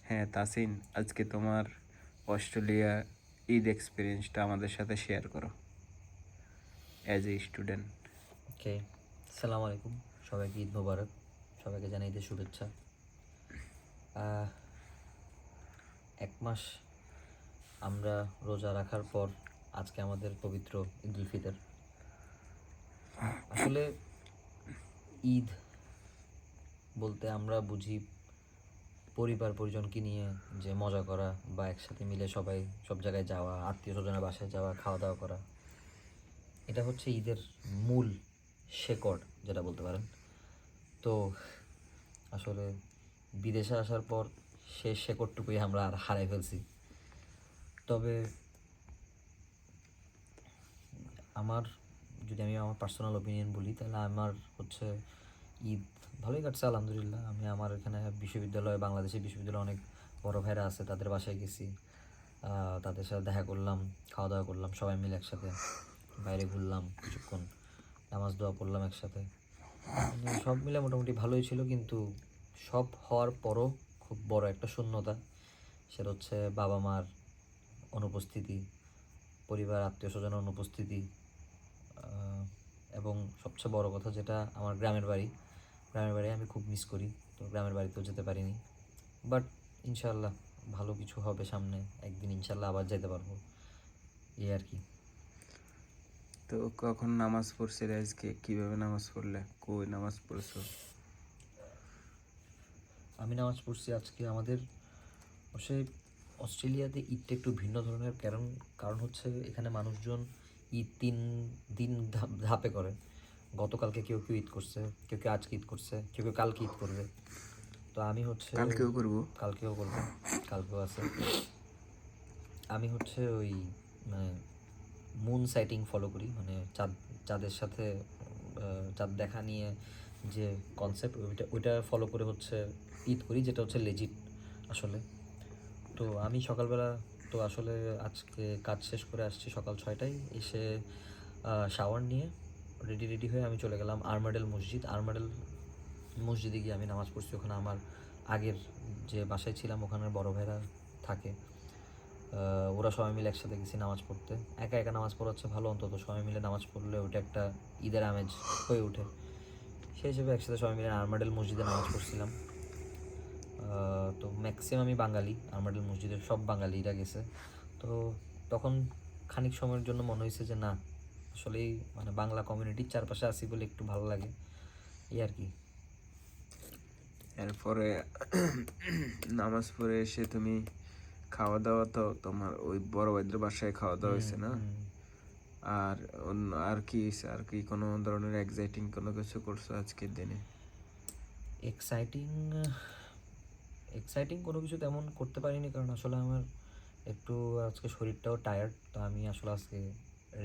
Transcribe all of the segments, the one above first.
হ্যাঁ তাসিন, আজকে তোমার অস্ট্রেলিয়া ঈদ এক্সপিরিয়েন্সটা আমাদের সাথে শেয়ার করো অ্যাজ এ স্টুডেন্ট। ওকে, আসসালামু আলাইকুম, সবাইকে ঈদ মোবারক। সবাইকে জানাই ঈদের শুভেচ্ছা। আহ, এক মাস আমরা রোজা রাখার পর আজকে আমাদের পবিত্র ঈদ উল ফিতর। আসলে ঈদ বলতে আমরা বুঝি পরিবার পরিজনকে নিয়ে যে মজা করা বা একসাথে মিলে সবাই সব জায়গায় যাওয়া, আত্মীয় স্বজনের বাসায় যাওয়া, খাওয়া দাওয়া করা। এটা হচ্ছে ঈদের মূল শেকড়, যেটা বলতে পারেন। তো আসলে বিদেশে আসার পর সেই শেকড়টুকুই আমরা আর হারাই ফেলছি। তবে আমার যদি আমি আমার পার্সোনাল ওপিনিয়ন বলি, তাহলে আমার হচ্ছে ঈদ ভালোই কাটছে আলহামদুলিল্লাহ। আমি আমার এখানে বিশ্ববিদ্যালয়ে, বাংলাদেশের বিশ্ববিদ্যালয়ে অনেক বড় ভাইরা আছে, তাদের বাসায় গেছি, তাদের সাথে দেখা করলাম, খাওয়া দাওয়া করলাম, সবাই মিলে একসাথে বাইরে ঘুরলাম কিছুক্ষণ, নামাজ দোয়া পড়লাম একসাথে। মানে সব মিলে মোটামুটি ভালোই ছিল, কিন্তু সব হওয়ার পরও খুব বড় একটা শূন্যতা। সেটা হচ্ছে বাবা মার অনুপস্থিতি, পরিবার আত্মীয় স্বজনের অনুপস্থিতি, এবং সবচেয়ে বড় কথা যেটা, আমার গ্রামের বাড়ি আমি খুব মিস করি। তো গ্রামের বাড়িতেও যেতে পারিনি, বাট ইনশাল্লাহ ভালো কিছু হবে সামনে, একদিন ইনশাল্লাহ আবার যেতে পারবো, এই আর কি। তো কখন নামাজ পড়ছিলে আজকে? কিভাবে নামাজ পড়লে? কই নামাজ পড়ছো? আমি নামাজ পড়ছি আজকে আমাদের অবশ্যই অস্ট্রেলিয়াতে ঈদটা একটু ভিন্ন ধরনের, কারণ হচ্ছে এখানে মানুষজন ঈদ 3 দিন ধাপে করে। গতকালকে কেউ কেউ ঈদ করছে, কেউ কেউ আজকে ঈদ করছে, কেউ কেউ কালকে ঈদ করবে। তো আমি হচ্ছে কালকেও করবো? কালকেও করবো, কালকেও আছে। আমি হচ্ছে ওই মানে মুন সাইটিং ফলো করি, মানে চাঁদের সাথে চাঁদ দেখা নিয়ে যে কনসেপ্ট, ওইটা ফলো করে হচ্ছে ঈদ করি, যেটা হচ্ছে লেজিট আসলে। তো আমি সকালবেলা, তো আসলে আজকে কাজ শেষ করে আসছি সকাল 6টায়, এসে শাওয়ার নিয়ে রেডি রেডি হয়ে আমি চলে গেলাম আরমাডেল মসজিদে গিয়ে আমি নামাজ পড়ছি। ওখানে আমার আগের যে বাসায় ছিলাম ওখানের বড় ভাইরা থাকে, ওরা সবাই মিলে একসাথে গেছি নামাজ পড়তে। একা একা নামাজ পড়া হচ্ছে ভালো, অন্তত সবাই মিলে নামাজ পড়লে ওটা একটা ঈদের আমেজ হয়ে ওঠে। সেই হিসেবে একসাথে সবাই মিলে আরমাডেল মসজিদে নামাজ পড়ছিলাম। তো ম্যাক্সিমামই বাঙালি, আরমাডেল মসজিদের সব বাঙালিরা গেছে। তো তখন খানিক সময়ের জন্য মনে হয়েছে যে না, আসলেই মানে বাংলা কমিউনিটির চারপাশে আছি বলে একটু ভালো লাগে, এই আর কি। এরপরে নামাজ পড়ে এসে তুমি খাওয়া দাওয়া, তো তোমার ওই বড় ভাইদের বাসায় খাওয়া দাওয়া হয়েছে না? আর অন্য আর কি হয়েছে? আর কি কোনো ধরনের এক্সাইটিং কোনো কিছু করছো আজকের দিনে? এক্সাইটিং এক্সাইটিং কোনো কিছু তেমন করতে পারিনি, কারণ আসলে আমার একটু আজকে শরীরটাও টায়ার্ড। তো আমি আসলে আজকে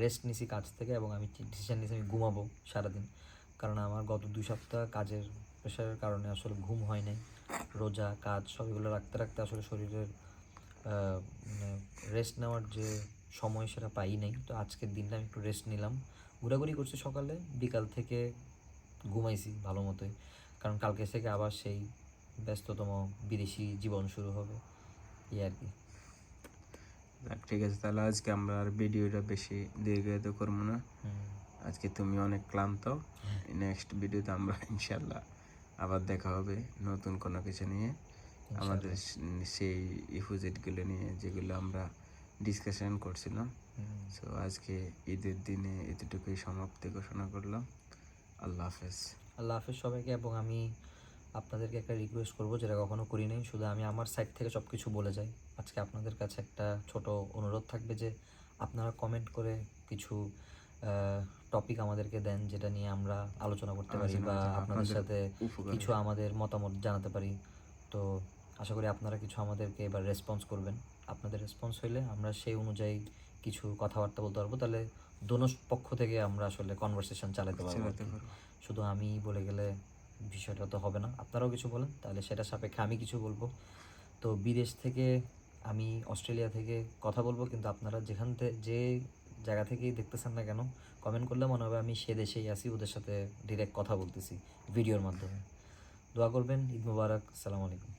রেস্ট নিছি কাজ থেকে, এবং আমি ডিসিশন নিয়েছি আমি ঘুমাবো সারাদিন। কারণ আমার গত 2 সপ্তাহ কাজের প্রেশারের কারণে আসলে ঘুম হয় নাই। রোজা, কাজ সব এগুলো রাখতে রাখতে আসলে শরীরের মানে রেস্ট নেওয়ার যে সময় সেটা পাই নাই। তো আজকের দিনটা আমি একটু রেস্ট নিলাম, ঘোরাঘুরি করছি সকালে, বিকাল থেকে ঘুমাইছি ভালো মতোই। কারণ কালকে থেকে আবার সেই ব্যস্ততম বিদেশি জীবন শুরু হবে, এই আর কি। যাক, ঠিক আছে, তাহলে আজকে আমরা আর ভিডিওটা বেশি দীর্ঘায়িত করবো না। আজকে তুমি অনেক ক্লান্ত। নেক্সট ভিডিওতে আমরা ইনশাল্লাহ আবার দেখা হবে নতুন কোনো কিছু নিয়ে, আমাদের সেই ইফোজেটগুলো নিয়ে যেগুলো আমরা ডিসকাশন করছিলাম। সো আজকে ঈদের দিনে এতটুকুই সমাপ্তি ঘোষণা করলাম। আল্লাহ হাফেজ। আল্লাহ হাফেজ সবাইকে। এবং আমি আপনাদেরকে একটা রিকোয়েস্ট করবো, যেটা কখনো করি নাই, শুধু আমি আমার সাইড থেকে সব কিছু বলে যাই। আজকে আপনাদের কাছে একটা ছোট অনুরোধ থাকবে যে আপনারা কমেন্ট করে কিছু টপিক আমাদেরকে দেন, যেটা নিয়ে আমরা আলোচনা করতে পারি বা আপনাদের সাথে কিছু আমাদের মতামত জানাতে পারি। তো আশা করি আপনারা কিছু আমাদেরকে এবার রেসপন্স করবেন। আপনাদের রেসপন্স হইলে আমরা সেই অনুযায়ী কিছু কথাবার্তা বলতে পারবো, তাহলে দোনো পক্ষ থেকে আমরা আসলে কনভারসেশন চালাতে পারবো আর কি। শুধু আমি বলে গেলে বিষয়টা তো হবে না, আপনারাও কিছু বলেন, তাহলে সেটা সাপেক্ষে আমি কিছু বলবো। তো বিদেশ থেকে, আমি অস্ট্রেলিয়া থেকে কথা বলবো, কিন্তু আপনারা যে জায়গা থেকেই দেখতেছেন না কেন, কমেন্ট করলে মনে হবে আমি সে দেশেই আছি, ওদের সাথে ডিরেক্ট কথা বলতেছি ভিডিওর মাধ্যমে। দোয়া করবেন। ঈদ মুবারক, আসসালামু আলাইকুম।